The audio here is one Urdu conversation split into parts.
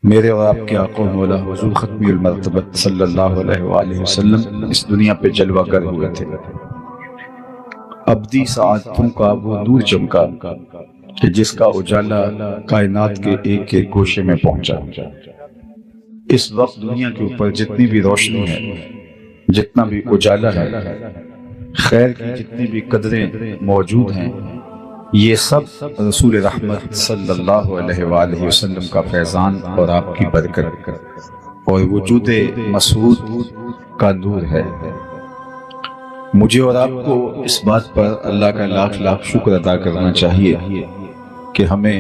میرے اور آپ کے آقا مولا حضور ختمی المرتبت صلی اللہ علیہ وآلہ وسلم اس دنیا پہ جلوہ گر ہوئے تھے۔ ابدی سعادتوں کا وہ نور چمکا کہ جس کا اجالا کائنات کے ایک ایک گوشے میں پہنچا۔ اس وقت دنیا کے اوپر جتنی بھی روشنی ہے، جتنا بھی اجالا ہے، خیر کی جتنی بھی قدریں موجود ہیں، یہ سب رسول رحمت صلی اللہ علیہ وآلہ وسلم کا فیضان اور آپ کی برکت اور وجود مسعود کا نور ہے۔ مجھے اور آپ کو اس بات پر اللہ کا لاکھ لاکھ شکر ادا کرنا چاہیے کہ ہمیں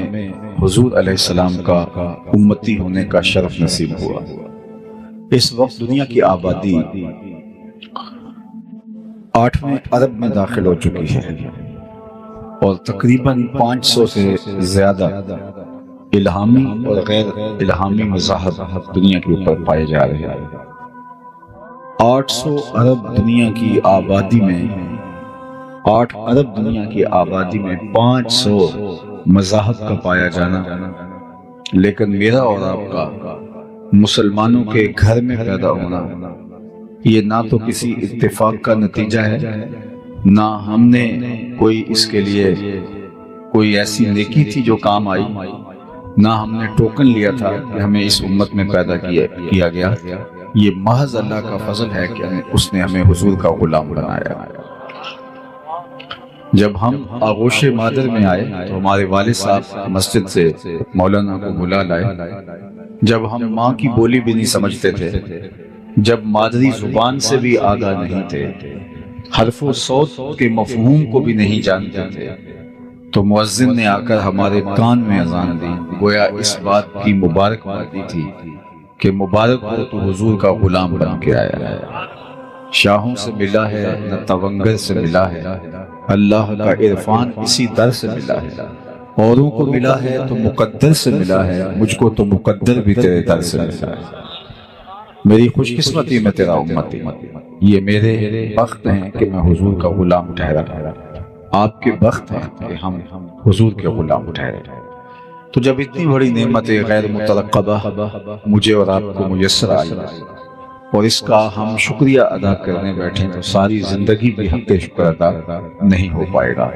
حضور علیہ السلام کا امتی ہونے کا شرف نصیب ہوا۔ اس وقت دنیا کی آبادی 8ویں ارب میں داخل ہو چکی ہے اور تقریباً 500 سے زیادہ الہامی اور غیر الہامی مذاہب دنیا کے اوپر پائے جا رہے ہیں۔ 800 ارب دنیا کی آبادی میں 8 ارب دنیا کی آبادی میں 500 مذاہب کا پایا جانا، لیکن میرا اور آپ کا مسلمانوں کے گھر میں پیدا ہونا، یہ نہ تو کسی اتفاق کا نتیجہ ہے، نہ ہم نے کوئی اس کے لیے کوئی ایسی نیکی تھی جو کام آئی، نہ ہم نے ٹوکن لیا تھا کہ ہمیں اس امت میں پیدا کیا گیا۔ یہ محض اللہ کا فضل ہے کہ اس نے ہمیں حضور کا غلام بنایا۔ جب ہم آغوش مادر میں آئے تو ہمارے والد صاحب مسجد سے مولانا کو بلا لائے۔ جب ہم ماں کی بولی بھی نہیں سمجھتے تھے، جب مادری زبان سے بھی آگاہ نہیں تھے، حرف و صوت کے مفہوم کو بھی نہیں جانتے تھے، تو مؤذن نے آ کر ہمارے کان میں اذان دی، گویا اس بات کی مبارکباد دی تھی کہ مبارک ہو تو حضور کا غلام بن کے آیا ہے۔ شاہوں سے ملا ہے نہ تونگر سے ملا ہے، اللہ کا عرفان اسی در سے ملا ہے۔ اوروں کو ملا ہے تو مقدر سے ملا ہے، مجھ کو تو مقدر بھی تیرے در سے ملا ہے۔ میری خوش قسمتی میں تیرا امتی، یہ میرے بخت ہیں کہ میں حضور کا غلام ٹھہرا، آپ کے بخت ہیں کہ ہم حضور کے غلام ٹھہرے۔ تو جب اتنی بڑی نعمت غیر مترقبہ مجھے اور آپ کو میسر آئی اور اس کا ہم شکریہ ادا کرنے بیٹھیں تو ساری زندگی بھی حق شکر ادا نہیں ہو پائے گا،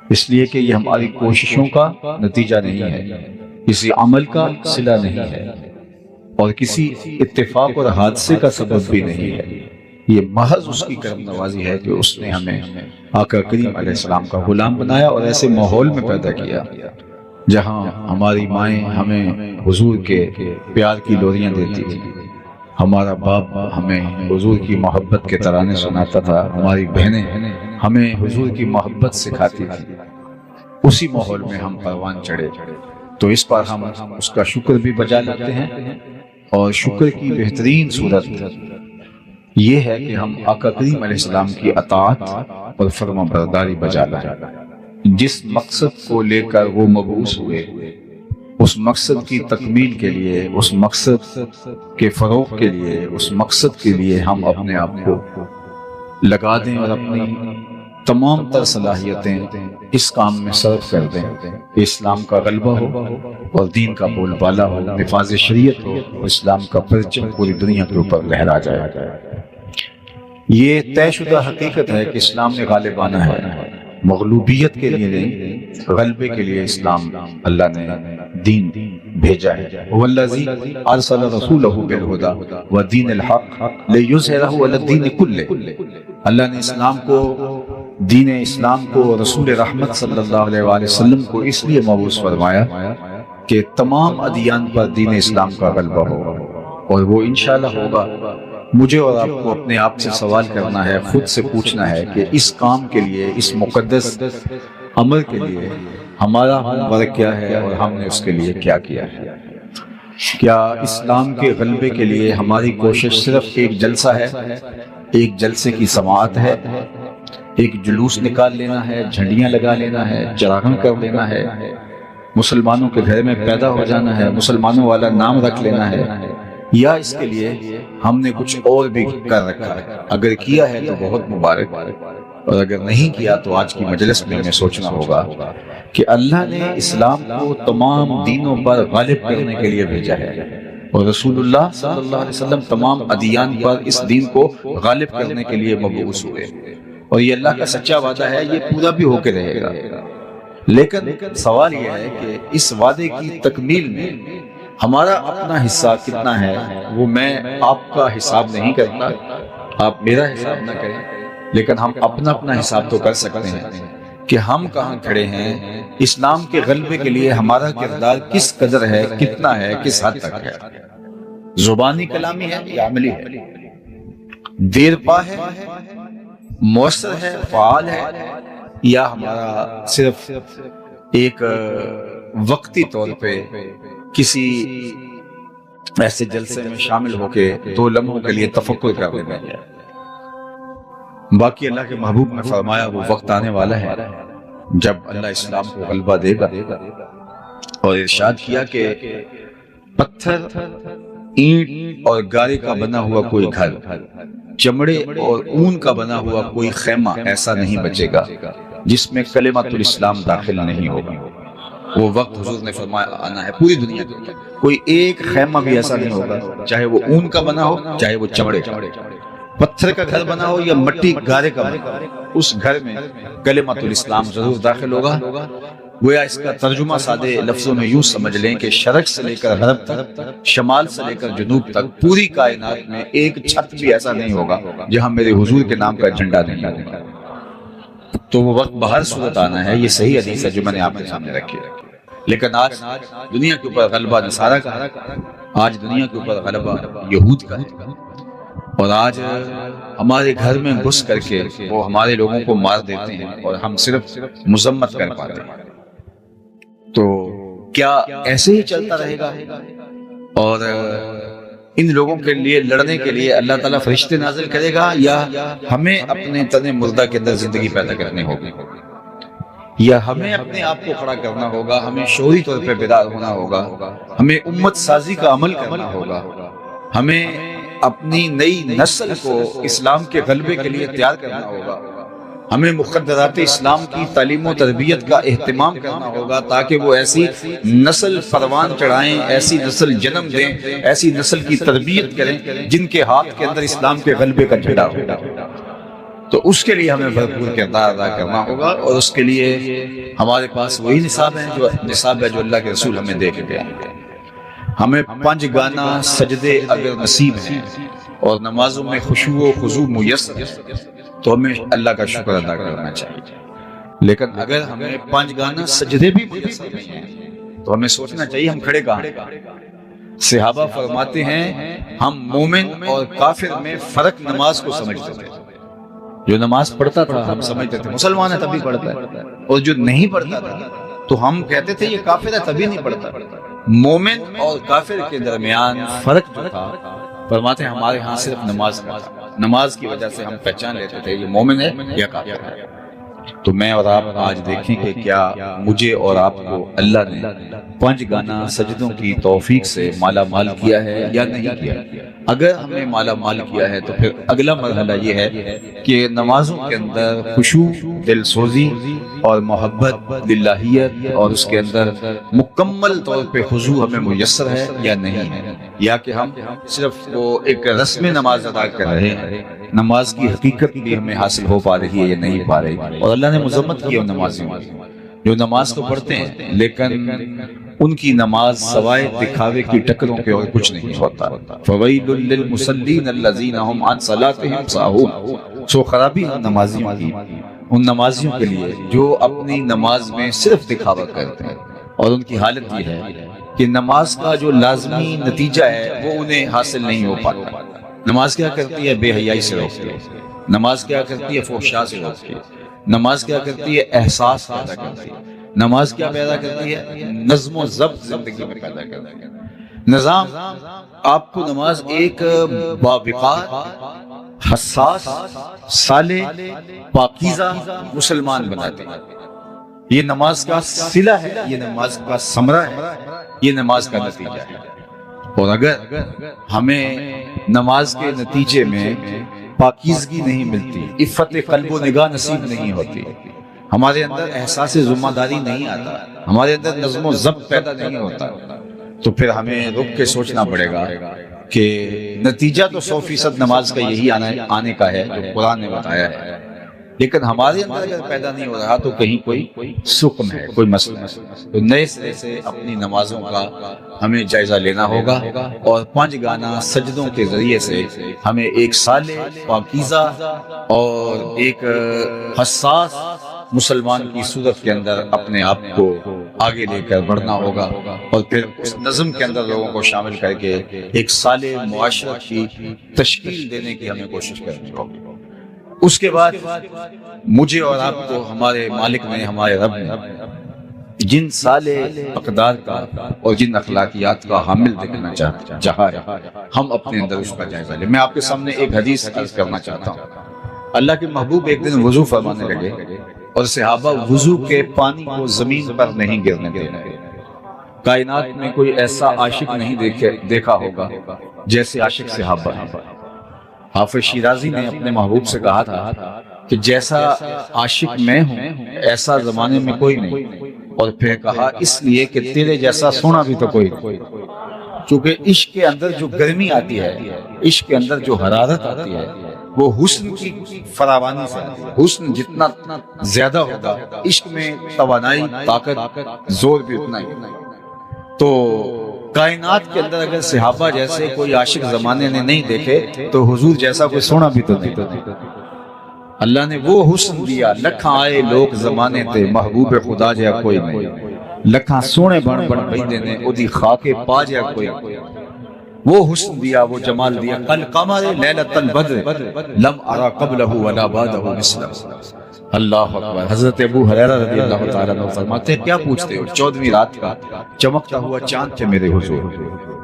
اس لیے کہ یہ ہماری کوششوں کا نتیجہ نہیں ہے، کسی عمل کا صلہ نہیں ہے اور کسی اتفاق اور حادثے کا سبب بھی نہیں ہے۔ یہ محض اس کی کرم نوازی ہے کہ اس نے ہمیں آقا کریم علیہ السلام کا غلام بنایا اور ایسے ماحول میں پیدا کیا جہاں ہماری مائیں ہمیں حضور کے پیار کی لوریاں دیتی تھی، ہمارا باپ ہمیں حضور کی محبت کے ترانے سناتا تھا، ہماری بہنیں ہمیں حضور کی محبت سکھاتی تھی۔ اسی ماحول میں ہم پروان چڑھے، تو اس پر ہم اس کا شکر بھی بجا لیتے ہیں، اور شکر کی بہترین صورت یہ ہے کہ ہم آقا کریم علیہ السلام کی اطاعت اور فرما برداری بجا لائیں۔ جس مقصد کو لے کر وہ مبعوث ہوئے، اس مقصد کی تکمیل کے لیے، اس مقصد کے فروغ کے لیے، اس مقصد کے لیے ہم اپنے آپ کو لگا دیں اور اپنی تمام تر صلاحیتیں اس کام میں صرف کر دیں کہ اسلام کا غلبہ ہو اور دین کا بول بالا ہو، نفاذ شریعت ہو اور اسلام کا پرچم پوری دنیا کے اوپر لہرا جائے۔ یہ طے شدہ حقیقت ہے کہ اسلام نے غالب آنا ہے، مغلوبیت کے لیے نہیں، غلبے کے لیے اسلام اللہ نے دین بھیجا ہے۔ والذی ارسل رسولہ بالہدی ودین الحق لیظہرہ علی الدین کلہ، اللہ نے اسلام کو، دین اسلام کو، رسول رحمت صلی اللہ علیہ وآلہ وسلم کو اس لیے مبعوث فرمایا کہ تمام ادیان پر دین اسلام کا غلبہ ہو، اور وہ انشاءاللہ ہوگا۔ مجھے اور آپ کو اپنے آپ سے سوال کرنا ہے، خود سے پوچھنا ہے کہ اس کام کے لیے، اس مقدس عمل کے لیے ہمارا ورک کیا ہے اور ہم نے اس کے لیے کیا کیا ہے؟ کیا اسلام کے غلبے کے لیے ہماری کوشش صرف ایک جلسہ ہے، ایک جلسے کی سماعت ہے، ایک جلوس نکال لینا ہے، جھنڈیاں لگا لینا ہے، چراغاں کر لینا ہے، مسلمانوں کے گھر میں پیدا ہو جانا ہے، مسلمانوں والا نام رکھ لینا ہے، یا اس کے لیے ہم نے کچھ اور بھی کر رکھا ہے؟ اگر کیا ہے تو بہت مبارک، اور اگر نہیں کیا تو آج کی مجلس میں ہمیں سوچنا ہوگا کہ اللہ نے اسلام کو تمام دینوں پر غالب کرنے کے لیے بھیجا ہے، اور رسول اللہ صلی اللہ علیہ وسلم تمام ادیان پر اس دین کو غالب کرنے کے لیے مبعوث ہوئے، اور یہ اللہ کا سچا وعدہ ہے، یہ پورا بھی ہو کے رہے گا۔ لیکن سوال یہ ہے کہ اس وعدے کی تکمیل میں ہمارا اپنا حصہ کتنا ہے، وہ میں آپ کا حساب نہیں کرتا، آپ میرا حساب نہ کریں، لیکن ہم اپنا اپنا حساب تو کر سکتے ہیں کہ ہم کہاں کھڑے ہیں، اسلام کے غلبے کے لیے ہمارا کردار کس قدر ہے، کتنا ہے، کس حد تک ہے، زبانی کلامی ہے یا عملی ہے، دیر پا ہے، مؤثر ہے، فعال ہے، یا ہمارا صرف ایک وقتی طور پہ کسی ایسے جلسے میں شامل ہو کے 2 لمحوں کے لیے تفکر کرنے میں ہے۔ باقی اللہ کے محبوب نے فرمایا وہ وقت آنے والا ہے جب اللہ اسلام کو غلبہ دے گا، اور ارشاد کیا کہ پتھر، اینٹ اور گارے کا بنا ہوا کوئی گھر، چمڑے اور اون کا بنا ہوا کوئی خیمہ ایسا نہیں بچے گا جس میں کلمۃ الاسلام داخل نہیں ہوگا۔ وہ وقت حضور نے فرمایا آنا ہے پوری دنیا کے، کوئی ایک خیمہ بھی ایسا نہیں ہوگا، چاہے وہ اون کا بنا ہو، چاہے وہ چمڑے پتھر کا گھر بنا ہو یا مٹی گارے کا بنا ہو، اس گھر میں کلمۃ الاسلام ضرور داخل ہوگا۔ گویا اس کا ترجمہ سادے لفظوں میں یوں سمجھ لیں کہ شرق سے لے کر غرب تک، شمال سے لے کر جنوب تک، پوری کائنات میں ایک چھت بھی ایسا نہیں ہوگا جہاں میرے حضور کے نام کا جھنڈا نہیں ہوگا۔ تو وہ وقت بہر صورت آنا ہے، یہ صحیح حدیث ہے جو میں نے آپ کے سامنے رکھی ہے۔ لیکن آج دنیا کے اوپر غلبہ نصارہ کا ہے، آج دنیا کے اوپر غلبہ یہود کا ہے، اور آج ہمارے گھر میں گھس کر کے وہ ہمارے لوگوں کو مار دیتے ہیں اور ہم صرف مذمت کر پاتے ہیں۔ تو کیا ایسے ہی چلتا رہے گا؟ اور ان لوگوں کے لیے لڑنے کے لیے اللہ تعالیٰ فرشتے نازل کرے گا، یا ہمیں اپنے تن مردہ کے اندر زندگی پیدا کرنی ہوگی، یا ہمیں اپنے آپ کو کھڑا کرنا ہوگا، ہمیں شعوری طور پہ بیدار ہونا ہوگا، ہمیں امت سازی کا عمل کرنا ہوگا، ہمیں اپنی نئی نسل کو اسلام کے غلبے کے لیے تیار کرنا ہوگا، ہمیں مقدرات اسلام کی تعلیم و تربیت کا اہتمام کرنا ہوگا تاکہ وہ ایسی نسل پروان چڑھائیں، ایسی نسل جنم دیں، ایسی نسل کی تربیت کریں جن کے ہاتھ کے اندر اسلام کے غلبے کا جھنڈا ہوگا۔ تو اس کے لیے ہمیں بھرپور کردار ادا کرنا ہوگا، اور اس کے لیے ہمارے پاس وہی نصاب ہے جو اللہ کے رسول ہمیں دے کے گئے ہیں۔ ہمیں 5 گانا سجدے اگر نصیب ہیں اور نمازوں میں خشوع و خضوع میسر تو ہمیں اللہ کا شکر ادا کرنا چاہیے، لیکن اگر ہمیں 5 گانا سجدے بھی میسر نہیں ہیں تو ہمیں سوچنا چاہیے ہم کھڑے کہاں ہیں۔ صحابہ فرماتے ہیں ہم مومن اور کافر میں فرق نماز کو سمجھتے تھے، جو نماز پڑھتا تھا ہم سمجھتے تھے مسلمان ہے تبھی پڑھتا ہے، اور جو نہیں پڑھتا تھا تو ہم کہتے تھے یہ کافر ہے تبھی نہیں پڑھتا۔ مومن اور کافر کے درمیان فرق جو تھا، فرماتے ہیں ہمارے ہاں صرف نماز کا تھا، نماز کی وجہ سے ہم پہچان لیتے تھے یہ مومن ہے یا کافر ہے۔ تو میں اور آپ آج دیکھیں کہ کیا مجھے اور آپ کو اللہ نے 5 گانا سجدوں کی توفیق سے مالا مال کیا ہے یا نہیں کیا۔ اگر ہمیں مالا مال کیا ہے تو پھر اگلا مرحلہ یہ ہے کہ نمازوں کے اندر خشوع، دل سوزی اور محبت، للہیت، اور اس کے اندر مکمل طور پہ خضوع ہمیں میسر ہے یا نہیں ہے، یا کہ ہم صرف وہ ایک رسم نماز ادا کر رہے ہیں، نماز کی حقیقت بھی ہمیں حاصل ہو پا رہی ہے یا نہیں پا رہی۔ اور اللہ نے مذمت کی ہے نمازیوں جو نماز تو پڑھتے ہیں لیکن ان کی نماز سوائے دکھاوے کی ٹکروں کے اور کچھ نہیں ہوتا۔ فویل للمصلین الذین هم عن صلاتهم ساہون، سو خرابی ہے نمازیوں کی، ان نمازیوں کے لیے جو اپنی نماز میں صرف دکھاوا کرتے ہیں، اور ان کی حالت یہ ہے کہ نماز کا جو لازمی نتیجہ ہے وہ انہیں حاصل نہیں ہو پاتا۔ نماز کیا کرتی ہے؟ بے حیائی سے روکتی ہے، نماز کیا کرتی ہے؟ فحشاء سے روکتی ہے، نماز کیا کرتی ہے؟ احساس پیدا کرتی ہے، نماز کیا پیدا کرتی ہے؟ نظم و ضبط زندگی میں پیدا کرتی ہے۔ نظام، آپ کو نماز ایک باوقار، حساس، صالح، پاکیزہ مسلمان بناتی ہے۔ یہ نماز کا صلہ ہے، یہ نماز کا ثمرہ ہے، یہ نماز کا نتیجہ ہے۔ اور اگر ہمیں نماز کے نتیجے میں پاکیزگی نہیں ملتی، عفت قلب و نگاہ نصیب نہیں ہوتی، ہمارے اندر احساس ذمہ داری نہیں آتا، ہمارے اندر نظم و ضبط پیدا نہیں ہوتا، تو پھر ہمیں رک کے سوچنا پڑے گا کہ نتیجہ تو 100% نماز کا یہی آنے کا ہے جو قرآن نے بتایا ہے، لیکن ہمارے اندر اگر پیدا نہیں ہو رہا تو کہیں کوئی سکم ہے، کوئی مسئلہ ہے۔ تو نئے سرے سے اپنی نمازوں کا ہمیں جائزہ لینا ہوگا، اور 5 گانا سجدوں کے ذریعے سے ہمیں ایک صالح، پاکیزہ اور ایک حساس مسلمان کی صورت کے اندر اپنے آپ کو آگے لے کر بڑھنا ہوگا، اور پھر اس نظم کے اندر لوگوں کو شامل کر کے ایک صالح معاشرت کی تشکیل دینے کی ہمیں کوشش کرنی ہوگی۔ اس کے بعد مجھے اور آپ کو ہمارے مالک نے، ہمارے رب نے جن صالح اقدار کا اور جن اخلاقیات کا حامل دیکھنا چاہا ہے، ہم اپنے اندر اس کا جائزہ لیں۔ میں آپ کے سامنے ایک حدیث عرض کرنا چاہتا ہوں۔ اللہ کے محبوب ایک دن وضو فرمانے لگے، اور صحابہ وضو کے پانی کو زمین پر نہیں گرنے دینے۔ کائنات میں کوئی ایسا عاشق نہیں دیکھا ہوگا جیسے عاشق صحابہ ہیں۔ حافظ شیرازی نے اپنے محبوب سے کہا تھا کہ جیسا عاشق میں ہوں ایسا زمانے میں کوئی نہیں، اور پھر کہا اس لیے کہ تیرے جیسا سونا بھی تو کوئی نہیں، چونکہ عشق کے اندر جو گرمی آتی ہے، عشق کے اندر جو حرارت آتی ہے، وہ حسن کی فراوانی سے آتی ہے۔ حسن جتنا زیادہ ہوگا، عشق میں توانائی، طاقت، زور بھی اتنا ہی۔ تو کائنات کے اندر اگر صحابہ جیسے کوئی عاشق زمانے نے نہیں دیکھے تو حضور جیسا کوئی سونا بھی تو نہیں۔ اللہ نے وہ حسن دیا، لکھاں آئے لوگ زمانے تے، محبوب خدا جیا کوئی نہیں، لکھاں سونے بن بھیندے نے، اودی خاک پا جیا کوئی نہیں۔ وہ حسن دیا، وہ جمال دیا، کل قمر لیلۃ البدر لم ارا قبلہ ولا بعدہ مثلہ۔ اللہ اکبر۔ حضرت ابو ہریرہ رضی اللہ تعالیٰ عنہ فرماتے ہیں کیا پوچھتے ہو، 14ویں رات کا چمکتا ہوا چاند تھے میرے حضور۔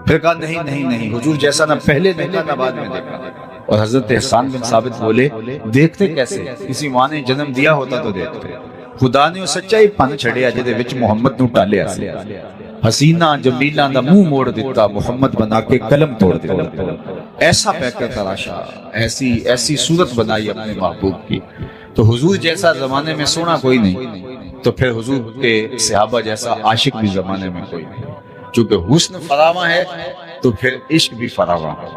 پھر کہا نہیں حضور جیسا نہ پہلے دیکھا نہ بعد میں دیکھا۔ اور حضرت حسان بن ثابت بولے دیکھتے کیسے، کسی ماں نے جنم دیا ہوتا تو دیکھتے۔ خدا نے سچائی پن چھڑیا جدے وچ محمد نو ٹالیا سی، حسینہ جمیلاں دا منہ موڑ دیتا، محمد بنا کے قلم توڑ دیتا۔ ایسا پیکر تراشا، ایسی صورت بنائی اپنے محبوب کی۔ تو حضور جیسا زمانے میں سونا کوئی نہیں، تو پھر حضور کے صحابہ جیسا عاشق بھی زمانے میں کوئی نہیں۔ چونکہ حسن فراواں ہے تو پھر عشق بھی فراواں ہے۔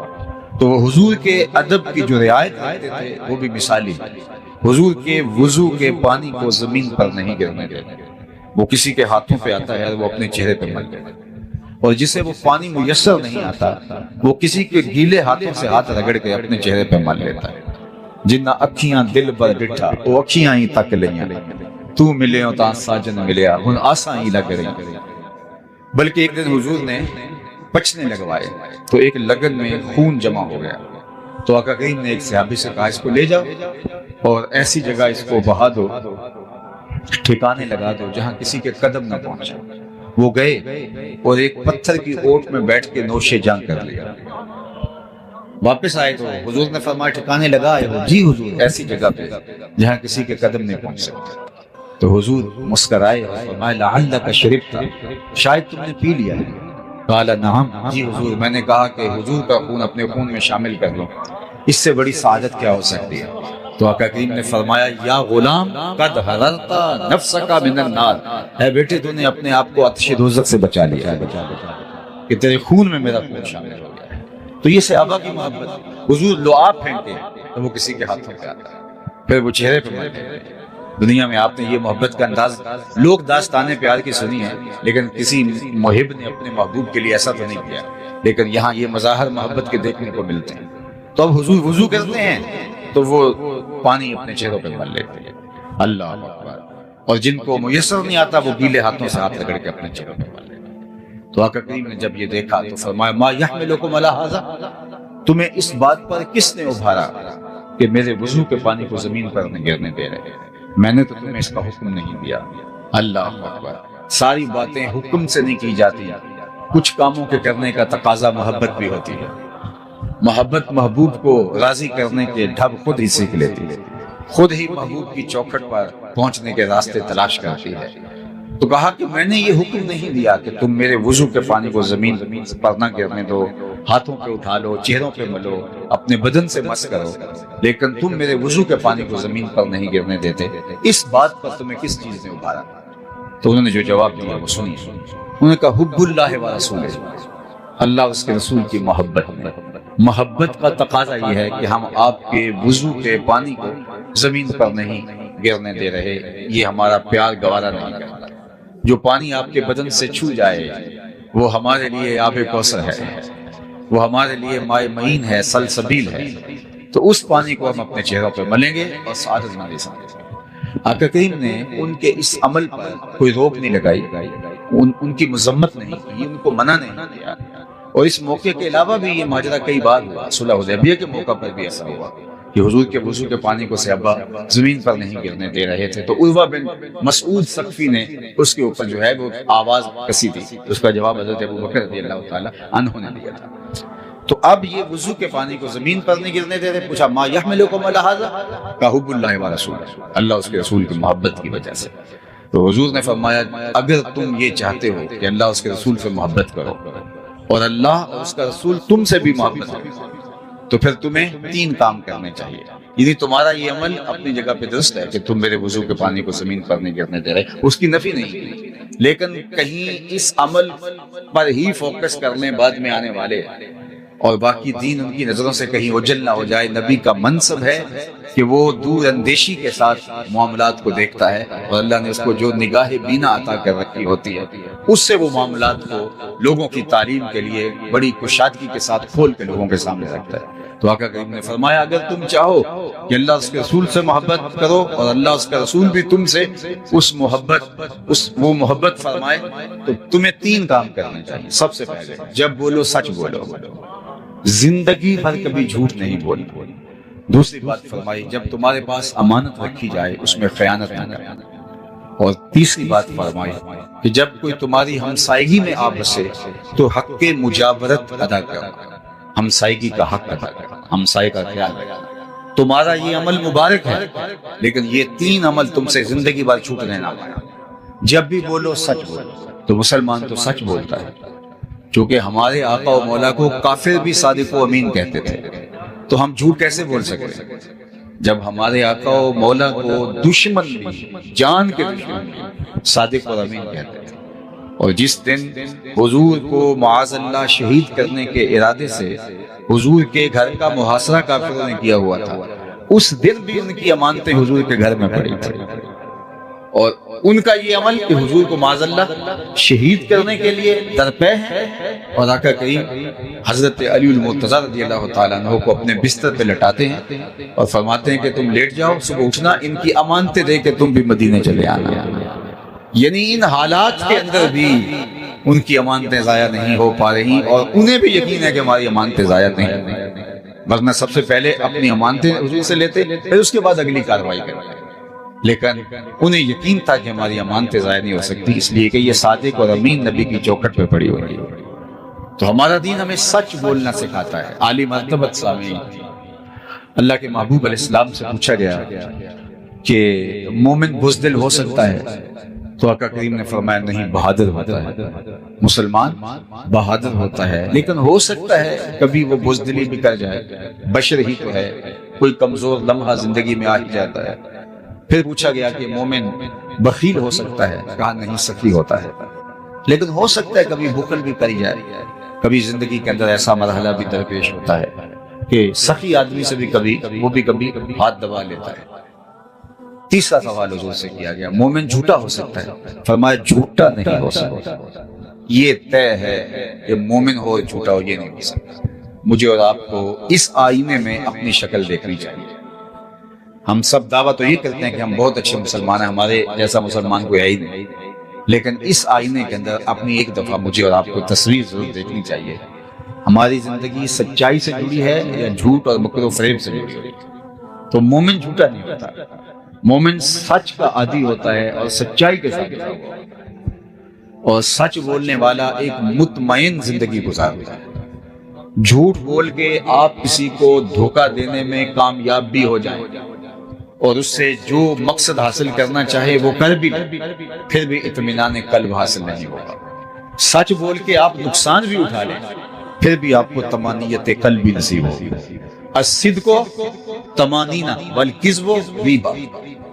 تو حضور کے ادب کی جو رعایت کرتے تھے وہ بھی مثالی ہے۔ حضور کے وضو کے پانی کو زمین پر نہیں گرنے دیتے، وہ کسی کے ہاتھوں پہ آتا ہے وہ اپنے چہرے پہ مل جاتا ہے، اور جسے وہ پانی میسر نہیں آتا وہ کسی کے گیلے ہاتھوں سے ہاتھ رگڑ کے اپنے چہرے پہ مل لیتا ہے۔ جنہ اکھیاں دل پر ڈٹھا وہ اکھیاں ہی تک لیاں، تو ملے ہو تا ساجن ملیا ہن آساں ہی لگ رہی۔ بلکہ ایک دن حضور نے پچنے لگوائے تو ایک لگن میں خون جمع ہو گیا، تو آقا کریم نے ایک صحابی سے کہا اس کو لے جاؤ اور ایسی جگہ اس کو بہا دو، ٹھکانے لگا دو جہاں کسی کے قدم نہ پہنچے۔ وہ گئے اور ایک پتھر کی اوٹ میں بیٹھ کے نوش جان کر لیا۔ واپس آئے تو حضور نے فرمایا ٹھکانے لگا ہے؟ جی حضور ایسی جگہ پہ جہاں کسی کے قدم نہیں پہنچ سکتے۔ تو حضور مسکرائے اور فرمایا لعلک شربت، شاید تم نے پی لیا ہے۔ قال نعم، جی حضور میں نے کہا کہ حضور کا خون اپنے خون میں شامل کر لو، اس سے بڑی سعادت کیا ہو سکتی ہے۔ تو آقا کریم نے فرمایا یا غلام قد حررت نفسک من النار، اے بیٹے تو نے اپنے آپ کو آتش دوزخ سے بچا لیا ہے کہ تیرے خون میں میرا خون شامل ہو گیا ہے۔ تو یہ صحابہ کی محبت، حضور لعاب پھینکتے تو وہ کسی کے ہاتھوں پہ آتا ہے، پھر وہ چہرے پہ ملتے ہیں۔ دنیا میں آپ نے یہ محبت کا انداز، لوگ داستانیں پیار کی سنی ہے لیکن کسی محب نے اپنے محبوب کے لیے ایسا تو نہیں کیا، لیکن یہاں یہ مظاہر محبت کے دیکھنے کو ملتے ہیں۔ تو اب حضور وضو کرتے ہیں تو وہ پانی اپنے چہروں پہ مل لیتے ہیں۔ اللہ اکبر۔ اور جن کو میسر نہیں آتا وہ گیلے ہاتھوں سے ہاتھ رگڑ کے اپنے چہروں پہ مل لیتے ہیں۔ تو آقا کریم نے جب یہ دیکھا تو فرمایا ما یحملکم علی ھذا، تمہیں اس بات پر کس نے ابھارا کہ میرے وضو کے پانی کو زمین پر نہیں گرنے دے رہے؟ میں نے تو تمہیں اس کا حکم نہیں دیا۔ اللہ اکبر۔ ساری باتیں حکم سے نہیں کی جاتی، کچھ کاموں کے کرنے کا تقاضا محبت بھی ہوتی ہے۔ محبت محبوب کو راضی کرنے کے ڈھب خود ہی سیکھ لیتی ہے، خود ہی محبوب کی چوکھٹ پر پہنچنے کے راستے تلاش کرتی ہے۔ تو کہا کہ میں نے یہ حکم نہیں دیا کہ تم میرے وضو کے پانی کو زمین پر نہ گرنے دو، ہاتھوں پہ اٹھا لو، چہروں پہ ملو، اپنے بدن سے مس کرو، لیکن تم میرے وضو کے پانی کو زمین پر نہیں گرنے دیتے، اس بات پر تمہیں کس چیز نے ابھارا؟ تو انہوں نے جو جواب دیا وہ سنیے۔ انہوں نے کہا حب اللہ و رسولہ، اللہ اس کے رسول کی محبت میں۔ محبت کا تقاضا یہ ہے کہ ہم آپ کے وضو کے پانی کو زمین پر نہیں گرنے دے رہے، یہ ہمارا پیار گوارا نہیں کرتا۔ جو پانی آپ کے بدن سے چھو جائے وہ ہمارے لیے آب کوثر ہے، وہ ہمارے لیے مائے معین ہے، سلسبیل ہے، تو اس پانی کو ہم اپنے چہروں پہ ملیں گے اور سعادت نہ لے سکیں گے۔ آقا کریم نے ان کے اس عمل پر کوئی روک نہیں لگائی، ان کی مذمت نہیں کی، ان کو منع نہیں کیا۔ اور اس موقع کے علاوہ بھی یہ ماجرا کئی بار ہوا، صلح حدیبیہ کے موقع پر بھی ایسا ہوا کہ حضور کے وضو کے پانی کو صحابہ زمین پر نہیں گرنے دے رہے تھے، تو عروہ بن مسعود ثقفی نے اس کے اوپر جو ہے وہ آواز کسی تھی، اس کا جواب حضرت ابوبکر رضی اللہ تعالی عنہ نے دیا تھا۔ تو اب یہ وضو کے پانی کو زمین پر نہیں گرنے دے رہے، پوچھا ما یحملکم علی ھذا، کہ حب اللہ و رسولہ، اللہ اس کے رسول کی محبت کی وجہ سے۔ تو حضور نے فرمایا اگر تم یہ چاہتے ہو کہ اللہ اس کے رسول سے محبت کرو اور اللہ اور اس کا رسول تم سے بھی محبت کرو، تو پھر تمہیں 3 کام کرنے چاہیے۔ یعنی تمہارا یہ عمل اپنی جگہ پہ درست ہے کہ تم میرے وضو کے پانی کو زمین پر نہیں گرنے دے رہے، اس کی نفی نہیں کی، لیکن کہیں اس عمل پر ہی فوکس کرنے بعد میں آنے والے اور باقی دین ان کی نظروں سے کہیں اوجھل نہ ہو جائے۔ نبی کا منصب ہے کہ وہ دور اندیشی کے ساتھ معاملات کو دیکھتا ہے، اور اللہ نے اس کو جو نگاہ بینا عطا کر رکھی ہوتی ہے اس سے وہ معاملات کو لوگوں کی تعلیم کے لیے بڑی کشادگی کے ساتھ کھول کے لوگوں کے سامنے رکھتا ہے۔ تو آقا کریم نے فرمایا اگر تم چاہو کہ اللہ اس کے رسول سے محبت کرو اور اللہ اس کا رسول بھی تم سے وہ محبت فرمائے، تو تمہیں 3 کام کرنے چاہیے۔ سب سے پہلے جب بولو سچ بولو، زندگی بھر کبھی جھوٹ نہیں بولنا۔ دوسری بات فرمائی جب تمہارے پاس امانت رکھی جائے اس میں خیانت نہ کرنا۔ اور تیسری بات فرمائی کہ جب کوئی تمہاری ہمسائیگی میں آ بسے تو حق مجاورت ادا کرنا، ہمسائیگی کا حق ادا کرنا، ہمسائے کا خیال رکھنا۔ تمہارا یہ عمل مبارک ہے، لیکن یہ 3 عمل تم سے زندگی بھر چھوٹنے نہ پائے۔ جب بھی بولو سچ بولو، تو مسلمان تو سچ بولتا ہے، چونکہ ہمارے آقا و مولا کو کافر بھی صادق و امین کہتے تھے، تو ہم جھوٹ کیسے بول سکتے ہیں؟ جب ہمارے آقا و مولا کو دشمن بھی، جان کے دشمن بھی صادق اور امین کہتے تھے، اور جس دن حضور کو معاذ اللہ شہید کرنے کے ارادے سے حضور کے گھر کا محاصرہ کافروں نے کیا ہوا تھا، اس دن بھی ان کی امانتیں حضور کے گھر میں پڑی تھی، اور ان کا یہ عمل کہ حضور کو معاذ اللہ شہید کرنے کے لیے درپے ہیں، اور آقا کریم حضرت علی المرتضی رضی اللہ تعالیٰ عنہ کو اپنے بستر پہ لٹاتے ہیں اور فرماتے ہیں کہ تم لیٹ جاؤ، صبح اٹھنا ان کی امانتیں دے کے تم بھی مدینے چلے آنا۔ یعنی ان حالات کے اندر بھی ان کی امانتیں ضائع نہیں ہو پا رہی، اور انہیں بھی یقین ہے کہ ہماری امانتیں ضائع نہیں، ورنہ سب سے پہلے اپنی امانتیں حضور سے لیتے، پھر اس کے بعد اگلی کارروائی کرتے، لیکن انہیں یقین تھا کہ ہماری امانتیں ضائع نہیں ہو سکتی، اس لیے کہ یہ صادق اور امین نبی کی چوکھٹ پہ پڑی ہوئی ہے۔ تو ہمارا دین ہمیں سچ بولنا سکھاتا ہے۔ عالی مرتبت سامعین، اللہ کے محبوب علیہ السلام سے پوچھا گیا کہ مومن بزدل ہو سکتا ہے؟ تو آقا کریم نے فرمایا نہیں، بہادر ہوتا ہے، مسلمان بہادر ہوتا ہے، لیکن ہو سکتا ہے کبھی وہ بزدلی بھی کر جائے، بشر ہی تو ہے، کوئی کمزور لمحہ زندگی میں آ ہی جاتا ہے۔ پھر پوچھا گیا کہ مومن بخیل ہو سکتا ہے؟ کہا نہیں، سخی ہوتا ہے، لیکن ہو سکتا ہے کبھی بخل بھی کری جائے، کبھی زندگی کے اندر ایسا مرحلہ بھی درپیش ہوتا ہے کہ سخی آدمی سے بھی کبھی ہاتھ دبا لیتا ہے۔ تیسرا سوال حضور سے کیا گیا، مومن جھوٹا ہو سکتا ہے؟ فرمایا جھوٹا نہیں ہو سکتا، یہ طے ہے کہ مومن ہو جھوٹا ہو یہ نہیں ہو سکتا۔ مجھے اور آپ کو اس آئینے میں اپنی شکل دیکھنی چاہیے۔ ہم سب دعویٰ تو یہ کرتے ہیں کہ ہم بہت اچھے مسلمان ہیں، ہمارے جیسا مسلمان کوئی ہے ہی نہیں، لیکن اس آئینے کے اندر اپنی ایک دفعہ مجھے اور آپ کو تصویر ضرور دیکھنی چاہیے۔ ہماری زندگی سچائی سے جڑی ہے یا جھوٹ اور مکر و فریب سے جڑی ہے؟ تو مومن جھوٹا نہیں ہوتا، مومن سچ کا عادی ہوتا ہے اور سچائی کے ساتھ جڑا ہوا ہے، اور سچ بولنے والا ایک مطمئن زندگی گزارتا ہے۔ جھوٹ بول کے آپ کسی کو دھوکہ دینے میں کامیاب بھی ہو جائیں اور اس سے جو مقصد حاصل کرنا چاہے وہ کر بھی لیں، پھر بھی اطمینان قلب حاصل نہیں ہوگا۔ سچ بول کے آپ نقصان بھی اٹھا لیں پھر بھی آپ کو طمانینت قلب بھی نصیب ہوگی۔ الصدق طمانینہ والکذب ریبہ،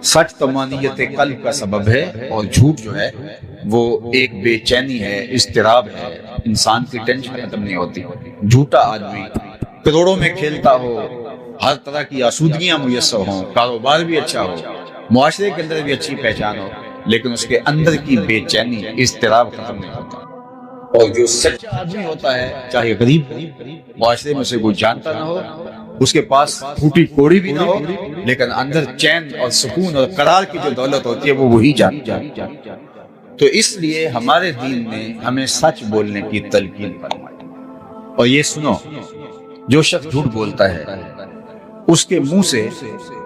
سچ طمانینت قلب کا سبب ہے، اور جھوٹ جو ہے وہ ایک بے چینی ہے، اضطراب ہے، انسان کی ٹینشن ختم نہیں ہوتی۔ جھوٹا آدمی کروڑوں میں کھیلتا ہو، ہر طرح کی آسودگیاں میسر ہوں، کاروبار بھی اچھا ہو، معاشرے کے اندر بھی اچھی پہچان ہو، لیکن اس کے اندر کی بے چینی، اضطراب ختم نہیں ہوتا۔ اور جو سچا آدمی ہوتا ہے، چاہے غریب ہو، معاشرے میں سے کوئی جانتا نہ ہو، اس کے پاس پھوٹی کوڑی بھی نہ ہو، لیکن اندر چین اور سکون اور قرار کی جو دولت ہوتی ہے وہ وہی جانتا ہے۔ تو اس لیے ہمارے دین نے ہمیں سچ بولنے کی تلقین فرمائی۔ اور یہ سنو، جو شخص جھوٹ بولتا ہے اس کے منہ سے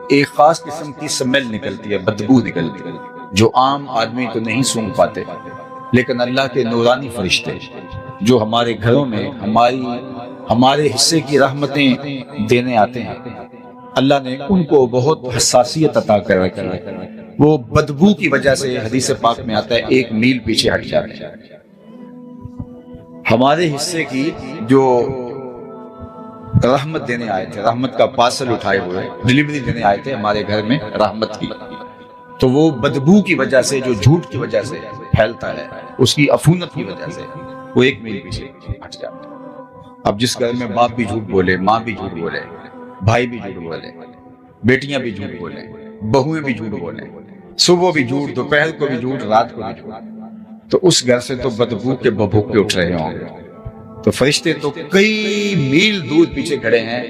ایک خاص قسم کی سمیل نکلتی ہے، بدبو نکلتی ہے، جو عام آدمی تو نہیں سونگھ پاتے، لیکن اللہ کے نورانی فرشتے جو ہمارے گھروں میں ہمارے حصے کی رحمتیں دینے آتے ہیں، اللہ نے ان کو بہت حساسیت عطا کر رکھی ہے۔ وہ بدبو کی وجہ سے حدیث پاک میں آتا ہے 1 میل پیچھے ہٹ جاتے ہیں۔ ہمارے حصے کی جو رحمت دینے آئے تھے، رحمت کا پارسل اٹھائے ہوئے ڈلیوری دینے آئے تھے ہمارے گھر میں رحمت کی، تو وہ بدبو کی وجہ سے، جو جھوٹ کی وجہ سے پھیلتا ہے، اس کی عفونت کی وجہ سے وہ 1 میل پیچھے ہٹ جاتا ہے۔ اب جس گھر میں باپ بھی جھوٹ بولے، ماں بھی جھوٹ بولے، بھائی بھی جھوٹ بولے، بیٹیاں بھی جھوٹ بولے، بہویں بھی جھوٹ بولے، صبح بھی جھوٹ، دوپہر کو بھی جھوٹ، رات کو بھی جھوٹ، تو اس گھر سے تو بدبو کے ببھوکے اٹھ رہے ہوں گے۔ تو فرشتے تو کئی میل دور پیچھے کھڑے ہیں،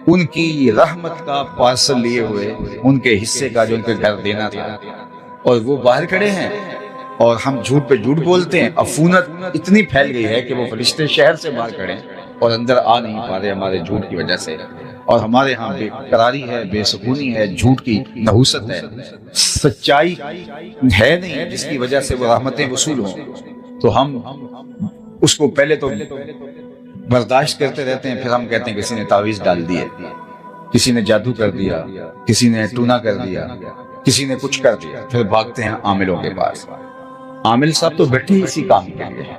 ان کی رحمت کا پارسل لیے ہوئے، ان کے حصے کا جو ان کے گھر دینا تھا، اور وہ باہر کھڑے ہیں، اور ہم جھوٹ پہ جھوٹ بولتے ہیں۔ عفونت اتنی پھیل گئی ہے کہ وہ فرشتے شہر سے باہر کھڑے ہیں اور اندر آ نہیں پا رہے ہمارے جھوٹ کی وجہ سے۔ اور ہمارے ہاں بے قراری ہے، بے سکونی ہے، جھوٹ کی نحوست ہے، سچائی ہے نہیں جس کی وجہ سے وہ رحمتیں وصول ہوں۔ تو ہم اس کو پہلے تو برداشت کرتے رہتے ہیں، پھر ہم کہتے ہیں کسی نے تعویذ ڈال دی ہے، کسی نے جادو کر دیا، کسی نے ٹونا کر دیا، کسی نے کچھ کر دیا، پھر بھاگتے ہیں عاملوں کے پاس۔ عامل صاحب تو بیٹھے اسی کام کے لیے ہیں۔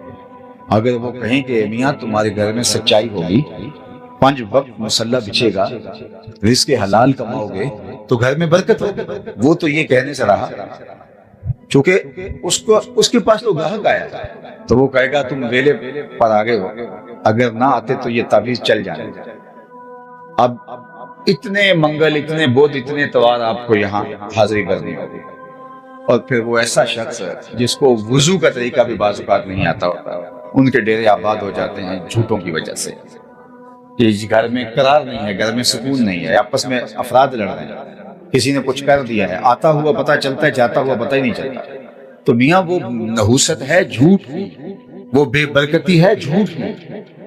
اگر وہ کہیں کہ میاں تمہارے گھر میں سچائی ہوگی، 5 وقت مصلی بچھے گا، رزق حلال کماؤ گے تو گھر میں برکت ہوگی، وہ تو یہ کہنے سے رہا، چونکہ اس کے پاس تو گاہک آیا تو وہ کہے گا تم ویلے پر آگے ہو، اگر نہ آتے تو یہ تعویذ چل جائے۔ اب اتنے منگل، اتنے بدھ، اتنے اتوار آپ کو یہاں حاضری کرنی ہوگی، اور پھر وہ ایسا شخص جس کو وضو کا طریقہ بھی بعض اوقات نہیں آتا ہوتا، ان کے ڈیرے آباد ہو جاتے ہیں جھوٹوں کی وجہ سے۔ یہ گھر میں قرار نہیں ہے، گھر میں سکون نہیں ہے، آپس میں افراد لڑ رہے ہیں، کسی نے کچھ کر دیا ہے، آتا ہوا پتہ چلتا ہے، جاتا ہوا پتہ ہی نہیں چلتا۔ تو میاں وہ نحوست ہے جھوٹ کی، وہ بے برکتی ہے جھوٹ کی،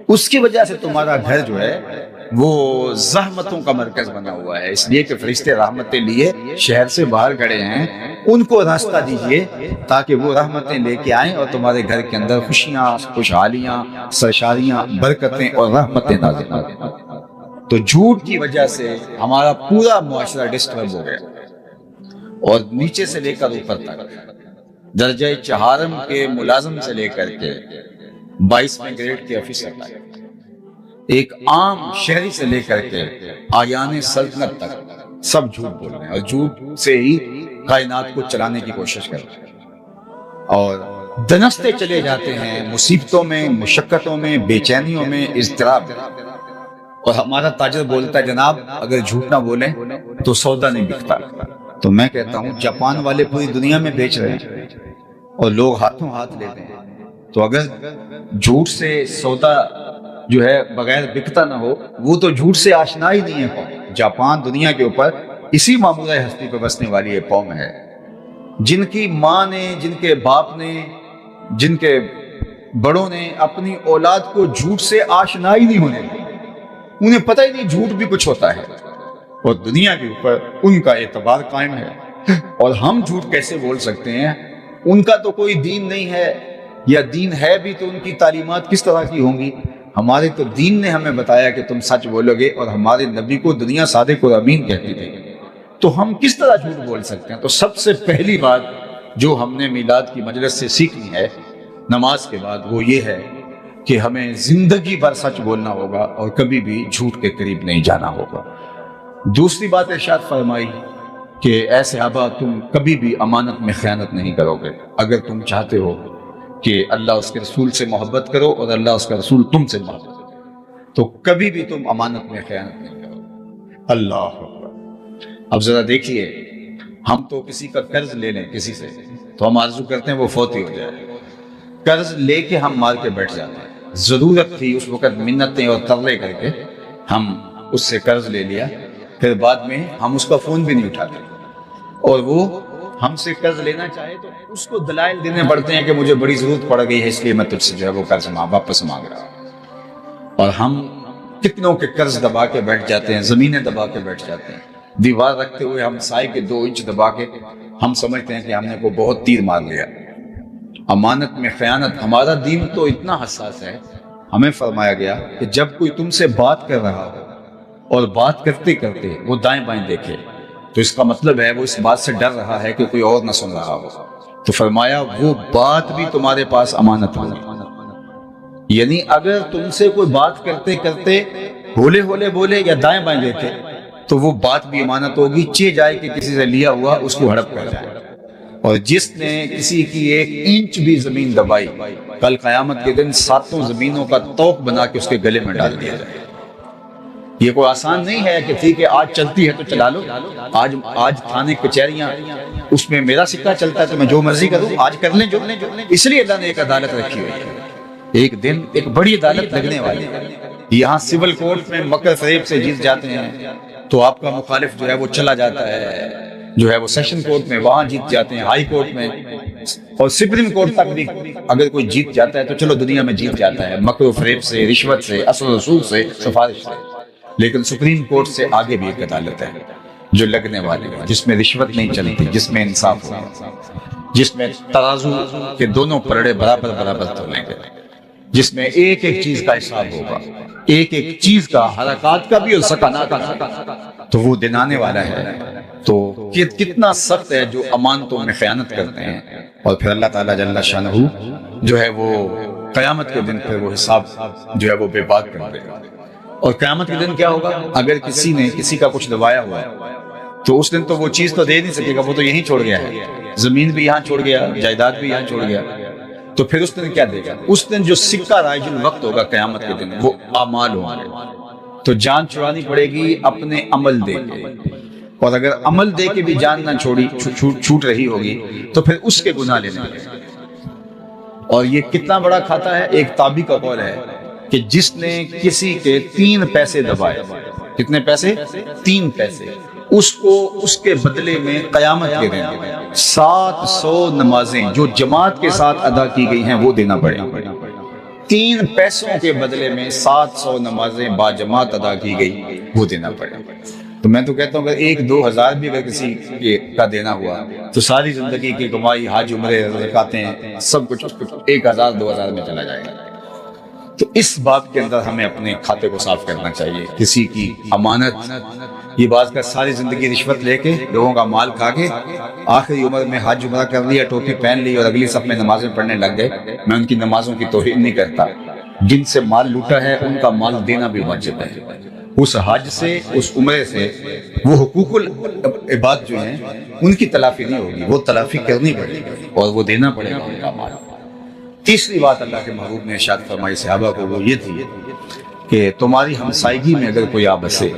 اس کی وجہ سے تمہارا گھر جو ہے وہ زحمتوں کا مرکز بنا ہوا ہے۔ اس لیے کہ فرشتے رحمتیں لیے شہر سے باہر کھڑے ہیں، ان کو راستہ دیجئے تاکہ وہ رحمتیں لے کے آئیں اور تمہارے گھر کے اندر خوشیاں، خوشحالیاں، سرشاریاں، برکتیں اور رحمتیں نازل ہوں۔ تو جھوٹ کی وجہ سے ہمارا پورا معاشرہ ڈسٹرب ہو گیا، اور نیچے سے لے کر اوپر تک، درجہ چہارم کے ملازم سے لے کر کے 22ویں گریڈ کے آفیسر تک، ایک عام شہری سے لے کر کے آیان سلطنت تک، سب جھوٹ بول رہے ہیں، اور جھوٹ سے ہی کائنات کو چلانے کی کوشش کر رہے ہیں، اور دنستے چلے جاتے ہیں مصیبتوں میں، مشقتوں میں، بے چینیوں میں، اضطراب میں۔ اور ہمارا تاجر بولتا ہے جناب اگر جھوٹ نہ بولیں تو سودا نہیں بکتا۔ تو میں کہتا ہوں جاپان والے پوری دنیا میں بیچ رہے ہیں اور لوگ ہاتھوں ہاتھ لیتے ہیں، تو اگر جھوٹ سے سودا جو ہے بغیر بکتا نہ ہو، وہ تو جھوٹ سے آشنا ہی نہیں ہے قوم۔ جاپان دنیا کے اوپر اسی معمولہ ہستی پہ بسنے والی ایک قوم ہے، جن کی ماں نے، جن کے باپ نے، جن کے بڑوں نے اپنی اولاد کو جھوٹ سے آشنا ہی نہیں ہونے دی، انہیں پتہ ہی نہیں جھوٹ بھی کچھ ہوتا ہے، اور دنیا کے اوپر ان کا اعتبار قائم ہے۔ اور ہم جھوٹ کیسے بول سکتے ہیں؟ ان کا تو کوئی دین نہیں ہے، یا دین ہے بھی تو ان کی تعلیمات کس طرح کی ہوں گی؟ ہمارے تو دین نے ہمیں بتایا کہ تم سچ بولو گے، اور ہمارے نبی کو دنیا صادق اور امین کہتی تھی، تو ہم کس طرح جھوٹ بول سکتے ہیں؟ تو سب سے پہلی بات جو ہم نے میلاد کی مجلس سے سیکھنی ہے نماز کے بعد، وہ یہ ہے کہ ہمیں زندگی بھر سچ بولنا ہوگا اور کبھی بھی جھوٹ کے قریب نہیں جانا ہوگا۔ دوسری بات ارشاد فرمائی کہ اے صحابہ تم کبھی بھی امانت میں خیانت نہیں کرو گے۔ اگر تم چاہتے ہو کہ اللہ اس کے رسول سے محبت کرو اور اللہ اس کا رسول تم سے محبت کرو تو کبھی بھی تم امانت میں خیانت نہیں کرو۔ اللہ اکبر۔ اب ذرا دیکھیے، ہم تو کسی کا قرض لے لیں کسی سے تو ہم آرزو کرتے ہیں وہ فوت ہی ہو جائے۔ قرض لے کے ہم مار کے بیٹھ جاتے ہیں، ضرورت تھی اس وقت منتیں اور ترلے کر کے ہم اس سے قرض لے لیا، پھر بعد میں ہم اس کا فون بھی نہیں اٹھاتے، اور وہ ہم سے قرض لینا چاہے تو اس کو دلائل دینے پڑتے ہیں کہ مجھے بڑی ضرورت پڑ گئی ہے اس لیے میں تجھ سے جو ہے وہ قرض واپس مانگ رہا ہوں۔ اور ہم کتنوں کے قرض دبا کے بیٹھ جاتے ہیں، زمینیں دبا کے بیٹھ جاتے ہیں، دیوار رکھتے ہوئے ہم سائے کے 2 انچ دبا کے ہم سمجھتے ہیں کہ ہم نے کو بہت تیر مار لیا۔ امانت میں خیانت، ہمارا دین تو اتنا حساس ہے، ہمیں فرمایا گیا کہ جب کوئی تم سے بات کر رہا ہو اور بات کرتے کرتے وہ دائیں بائیں دیکھے تو اس کا مطلب ہے وہ اس بات سے ڈر رہا ہے کہ کوئی اور نہ سن رہا ہو، تو فرمایا وہ بات بھی تمہارے پاس امانت ہوگی۔ یعنی اگر تم سے کوئی بات کرتے کرتے ہولے ہولے بولے یا دائیں بائیں دیکھے تو وہ بات بھی امانت ہوگی، چہ جائے کہ کسی سے لیا ہوا اس کو ہڑپ کر جائے۔ اور جس نے کسی کی 1 انچ بھی زمین دبائی، کل قیامت کے دن 7 زمینوں کا طوق بنا کے اس کے گلے میں ڈال دیا جائے۔ یہ کوئی آسان نہیں ہے کہ ٹھیک ہے آج چلتی ہے تو چلا لو، آج تھانے کچہریاں اس میں میرا سکہ چلتا ہے تو میں جو مرضی کروں، آج کر لیں جو۔ اس لیے اللہ نے ایک عدالت رکھی ہوئی ہے، ایک دن ایک بڑی عدالت لگنے والی ہے۔ یہاں سول کورٹ میں مکر فریب سے جیت جاتے ہیں تو آپ کا مخالف جو ہے وہ چلا جاتا ہے، جو ہے وہ سیشن کورٹ میں وہاں جیت جاتے ہیں، ہائی کورٹ میں اور سپریم کورٹ تک بھی اگر کوئی جیت جاتا ہے تو چلو دنیا میں جیت جاتا ہے، مکر و فریب سے، رشوت سے، اصل رسول سے، سفارش سے۔ لیکن سپریم کورٹ سے آگے بھی ایک عدالت ہے جو لگنے والی ہے، جس میں رشوت نہیں چلتی، جس میں انصاف ہوگا، جس میں ترازو کے دونوں پلڑے برابر برابر تولیں گے، جس میں ایک ایک چیز کا حساب ہوگا، ایک ایک چیز کا، حرکات کا بھی اور سکنات کا، تو وہ دن آنے والا ہے۔ تو کتنا سخت ہے جو امانتوں میں خیانت کرتے ہیں، اور پھر اللہ تعالیٰ جل شانہ جو ہے وہ قیامت کے دن پھر وہ حساب جو ہے وہ بے بات کر دے گا۔ اور قیامت کے دن کیا ہوگا؟ اگر کسی نے کسی کا کچھ دبایا ہوا تو اس دن تو وہ چیز تو دے نہیں سکے گا، وہ تو یہیں چھوڑ گیا ہے، زمین بھی یہاں چھوڑ گیا، جائیداد بھی یہاں چھوڑ گیا، تو پھر اس دن کیا دے گا؟ اس دن جو سکہ رائج الوقت ہوگا قیامت کے دن وہ اعمال ہوں گے، تو جان چھڑانی پڑے گی اپنے عمل دے کے، اور اگر عمل دے کے بھی جان نہ چھوٹ رہی ہوگی تو پھر اس کے گناہ لینے لگے۔ اور یہ کتنا بڑا کھاتا ہے؟ ایک تابعی کا قول ہے کہ جس نے کسی کے 3 پیسے دبائے، کتنے پیسے؟ 3 پیسے، اس کو اس کے بدلے میں قیامت کے دن 700 نمازیں جو جماعت کے ساتھ ادا کی گئی ہیں وہ دینا پڑے گا۔ 3 پیسوں کے بدلے میں 700 نمازیں با جماعت ادا کی گئی وہ دینا پڑے گا۔ تو میں تو کہتا ہوں اگر 1-2 ہزار بھی اگر کسی کا دینا ہوا تو ساری زندگی کی کمائی، حج، عمرے، زکاتیں، سب کچھ 1000-2000 میں چلا جائے گا۔ تو اس بات کے اندر ہمیں اپنے کھاتے کو صاف کرنا چاہیے۔ کسی کی امانت، یہ بات کا ساری زندگی رشوت لے کے لوگوں کا مال کھا کے آخری عمر میں حج عمرہ کر لیا، ٹوپی پہن لی اور اگلی صف میں نمازیں پڑھنے لگ گئے۔ میں ان کی نمازوں کی توہین نہیں کرتا، جن سے مال لوٹا ہے ان کا مال دینا بھی واجب ہے۔ اس حج سے، اس عمرے سے وہ حقوق العباد جو ہیں ان کی تلافی نہیں ہوگی، وہ تلافی کرنی پڑے گی اور وہ دینا پڑے گا ان کا مال۔ تیسری بات اللہ کے محبوب نے ارشاد فرمائی صحابہ کو، وہ یہ تھی کہ تمہاری ہمسائیگی میں اگر کوئی آ بسے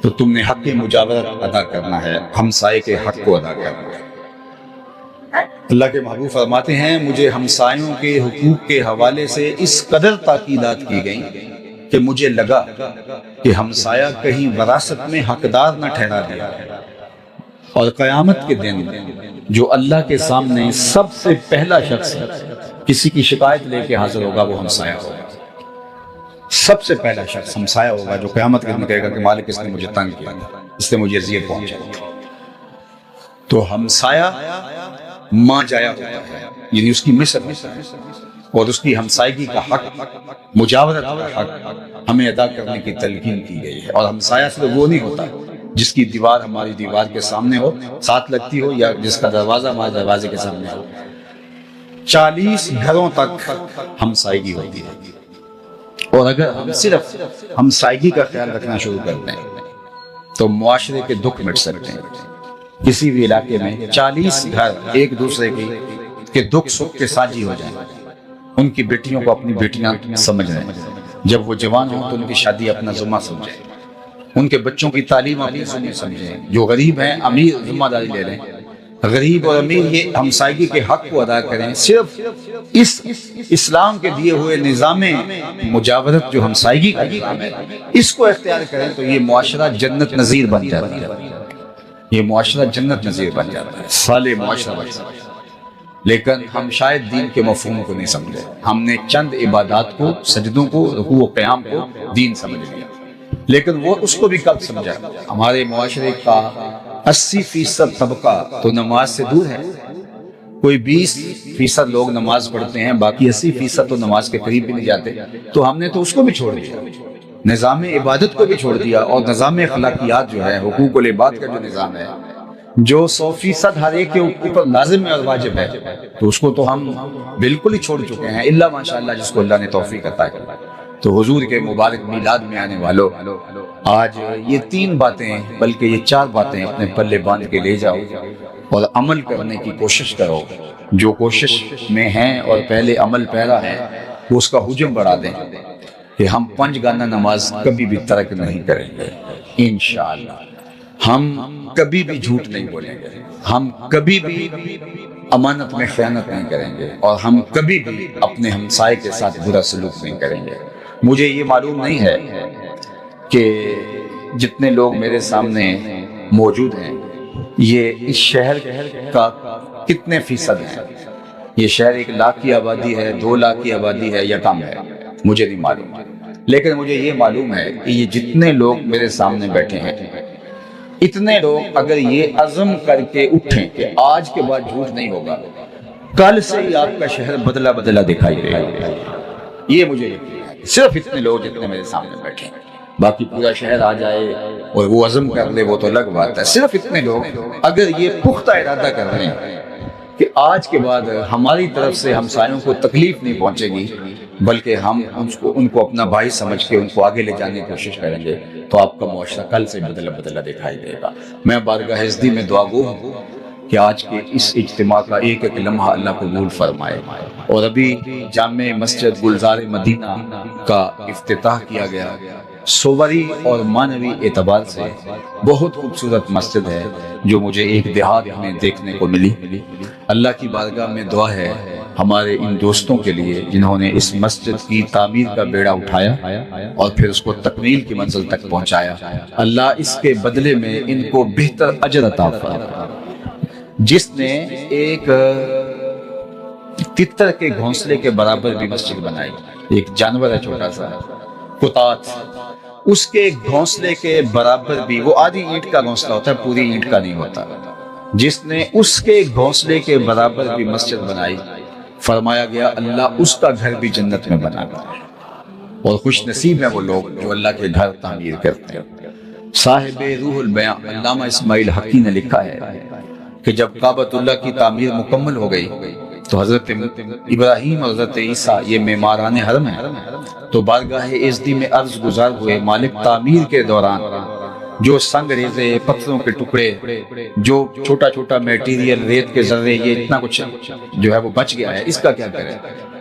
تو تم نے حق مجاورت ادا کرنا ہے، ہمسائے کے حق کو ادا کرنا ہے۔ اللہ کے محبوب فرماتے ہیں مجھے ہمسایوں کے حقوق کے حوالے سے اس قدر تاکیدات کی گئیں کہ مجھے لگا کہ ہمسایہ کہیں وراثت میں حقدار نہ ٹھہرا دیا، اور قیامت کے دن جو اللہ کے سامنے سب سے پہلا شخص کسی کی شکایت لے کے حاضر ہوگا وہ ہمسایہ ہوگا۔ سب سے پہلا شخص ہمسایہ ہوگا جو قیامت کے دن کہے گا کہ مالک اس نے مجھے تنگ کیا، اس نے مجھے اذیت پہنچائی۔ تو ہمسایہ ماں جایا ہوتا ہے، یعنی اس کی مثل اور اس کی ہمسائیگی کا حق، مجاورت کا حق ہمیں ادا کرنے کی تلقین کی گئی ہے۔ اور ہمسایہ صرف وہ نہیں ہوتا جس کی دیوار ہماری دیوار کے سامنے ہو، ساتھ لگتی ہو، یا جس کا دروازہ ہمارے دروازے کے سامنے ہو۔ 40 گھروں تک ہمسائیگی ہوتی ہے، اور اگر ہم صرف ہمسائیگی کا خیال رکھنا شروع کر دیں تو معاشرے کے دکھ مٹ سکتے ہیں۔ کسی بھی علاقے میں 40 گھر ایک دوسرے کے دکھ سکھ کے ساجی ہو جائیں، ان کی بیٹیوں کو اپنی بیٹیاں سمجھ رہے ہیں، جب وہ جوان ہوں تو ان کی شادی اپنا ذمہ سمجھیں، ان کے بچوں کی تعلیم اپنی ذمہ سمجھیں، جو غریب ہیں امیر ذمہ داری لے لیں، غریب اور امیر یہ ہمسائیگی کے حق کو ادا کریں۔ صرف اس اسلام کے دیے ہوئے نظام مجاورت جو ہمسائیگی کا نظام ہے اس کو اختیار کریں تو یہ معاشرہ جنت نظیر بن جاتا ہے، یہ معاشرہ جنت نظیر بن جاتا ہے، صالح معاشرہ بن جاتا ہے۔ لیکن ہم شاید دین کے مفہوم کو نہیں سمجھے، ہم نے چند عبادات کو، سجدوں کو، رکوع و قیام کو دین سمجھ لیا، لیکن وہ اس کو بھی کب سمجھا؟ ہمارے معاشرے کا 80% طبقہ تو نماز سے دور ہے، کوئی 20% لوگ نماز پڑھتے ہیں، باقی 80% تو نماز کے قریب بھی نہیں جاتے، تو ہم نے تو اس کو بھی چھوڑ دیا، نظام عبادت کو بھی چھوڑ دیا، اور نظام اخلاقیات جو ہے، حقوق العباد کا جو نظام ہے جو 100% ہر ایک کے اوپر لازم اور واجب ہے، تو اس کو تو ہم بالکل ہی چھوڑ چکے ہیں، الا ماشاءاللہ جس کو اللہ نے توفیق عطا کی۔ تو حضور کے مبارک میلاد میں آنے والوں، آج یہ 3 باتیں بلکہ یہ 4 باتیں اپنے پلے باندھ کے لے جاؤ اور عمل کرنے کی کوشش کرو، جو کوشش میں ہیں اور پہلے عمل پیرا ہے وہ اس کا حجم بڑھا دیں کہ ہم 5 گانا نماز کبھی بھی ترک نہیں کریں گے انشاءاللہ، ہم کبھی بھی جھوٹ نہیں بولیں گے، ہم کبھی بھی امانت میں خیانت نہیں کریں گے، اور ہم کبھی بھی اپنے ہمسائے کے ساتھ برا سلوک نہیں کریں گے۔ مجھے یہ معلوم نہیں ہے کہ جتنے لوگ میرے سامنے موجود ہیں یہ اس شہر کا کتنے فیصد ہیں، یہ شہر 1 لاکھ کی آبادی ہے، 2 لاکھ کی آبادی ہے یا کم ہے، مجھے نہیں معلوم، لیکن مجھے یہ معلوم ہے کہ یہ جتنے لوگ میرے سامنے بیٹھے ہیں، اتنے لوگ اگر یہ عزم کر کے اٹھیں کہ آج کے بعد جھوٹ نہیں ہوگا، کل سے ہی آپ کا شہر بدلا بدلا دکھائی دے گا، یہ مجھے یقین ہے۔ صرف اتنے لوگ جتنے میرے سامنے بیٹھے ہیں، باقی پورا شہر آ جائے اور وہ عزم کر لے وہ تو الگ بات ہے، صرف اتنے لوگ اگر یہ پختہ ارادہ کر رہے ہیں کہ آج کے بعد ہماری طرف سے ہمسایوں کو تکلیف نہیں پہنچے گی، بلکہ ہم ان کو اپنا بھائی سمجھ کے ان کو آگے لے جانے کی کوشش کریں گے، تو آپ کا معاشرہ کل سے بدلا بدلا دکھائی دے گا۔ میں بارگاہ عزتی میں دعا گو ہوں کہ آج کے اس اجتماع کا ایک ایک لمحہ اللہ قبول فرمائے، اور ابھی جامع مسجد گلزار مدینہ کا افتتاح کیا گیا، صوری اور معنوی اعتبار سے بہت خوبصورت مسجد ہے جو مجھے ایک دیہات میں دیکھنے کو ملی۔ اللہ کی بارگاہ میں دعا ہے ہمارے ان دوستوں کے لیے جنہوں نے اس مسجد کی تعمیر کا بیڑا اٹھایا اور پھر اس کو تکمیل کی منزل تک پہنچایا، اللہ اس کے بدلے میں ان کو بہتر اجر عطا فرمائے۔ جس نے ایک تتر کے گھونسلے کے برابر بھی مسجد بنائی، ایک جانور ہے چھوٹا سا کتات، اس کے گھونسلے کے برابر بھی، وہ آدھی اینٹ کا گھونسلہ ہوتا ہے، پوری اینٹ کا نہیں ہوتا، جس نے اس کے گھونسلے کے برابر بھی مسجد بنائی، فرمایا گیا اللہ اس کا گھر بھی جنت میں بنا گا، اور خوش نصیب ہیں وہ لوگ جو اللہ کے گھر تعمیر کرتے ہیں۔ صاحب روح البیاں علامہ اسماعیل حقی نے لکھا ہے کہ جب کعبۃ اللہ کی تعمیر مکمل ہو گئی تو حضرت ابراہیم اور حضرت عیسیٰ یہ معماران حرم ہیں، تو بارگاہ عزتی میں عرض گزار ہوئے مالک تعمیر کے دوران جو سنگ ریزے، پتھروں کے ٹکڑے، جو چھوٹا چھوٹا میٹیریل، ریت کے ذرے، یہ اتنا کچھ جو ہے وہ بچ گیا ہے، اس کا کیا کریں؟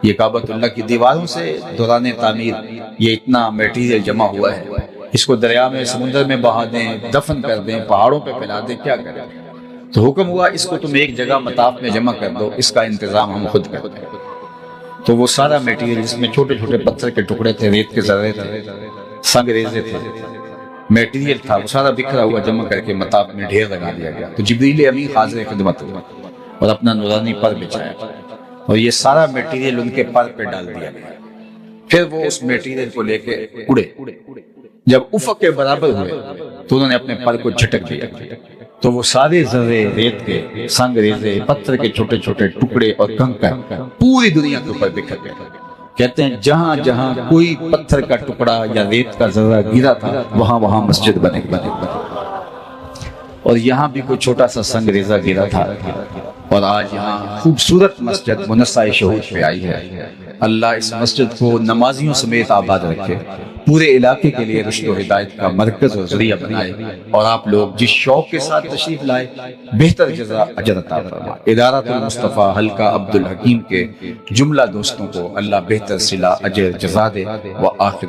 یہ کعبۃ اللہ کی دیواروں سے دوران تعمیر یہ اتنا میٹیریل جمع ہوا ہے، اس کو دریا میں، سمندر میں بہا دیں، دفن کر دیں، پہاڑوں پہ پھیلا دیں، کیا کریں؟ تو حکم ہوا اس کو تم ایک جگہ مطاف میں جمع کر دو، اس کا انتظام ہم خود کرتے ہیں۔ تو وہ سارا میٹیریل، جس میں چھوٹے چھوٹے پتھر کے ٹکڑے تھے، ریت کے ذرے تھے، سنگ ریزے تھے، میٹیریل تھا، وہ سارا بکھرا ہوا جمع کر کے مطاف میں ڈھیر لگا دیا گیا۔ تو جبریل امین حاضر خدمت ہوا اور اپنا نورانی پر بچھایا اور یہ سارا میٹیریل ان کے پر پہ ڈال دیا گیا۔ پھر وہ اس میٹیریل کو لے کے اڑے، جب افق کے برابر ہوئے تو انہوں نے اپنے پر کو جھٹک دیا، تو وہ سارے ذرے، ریت کے، سنگ ریزے، پتھر کے چھوٹے چھوٹے ٹکڑے اور کنکر پوری دنیا کے اوپر بکھر گئے۔ کہتے ہیں جہاں جہاں کوئی پتھر کا ٹکڑا یا ریت کا ذرہ گرا تھا وہاں وہاں مسجد بنے۔ اور یہاں بھی کوئی چھوٹا سا سنگ ریزہ گرا تھا، اور آج یہاں خوبصورت مسجد منصہ شہود پہ آئی ہے۔ اللہ اس مسجد کو نمازیوں سمیت آباد رکھے، پورے علاقے کے لیے رشد و ہدایت کا مرکز اور ذریعہ بنائے، اور آپ لوگ جس شوق کے ساتھ تشریف لائے بہتر جزا اجر عطا فرمائے۔ ادارۃ المصطفیٰ حلقہ عبد الحکیم کے جملہ دوستوں کو اللہ بہتر صلہ اجر جزا دے۔ وآخر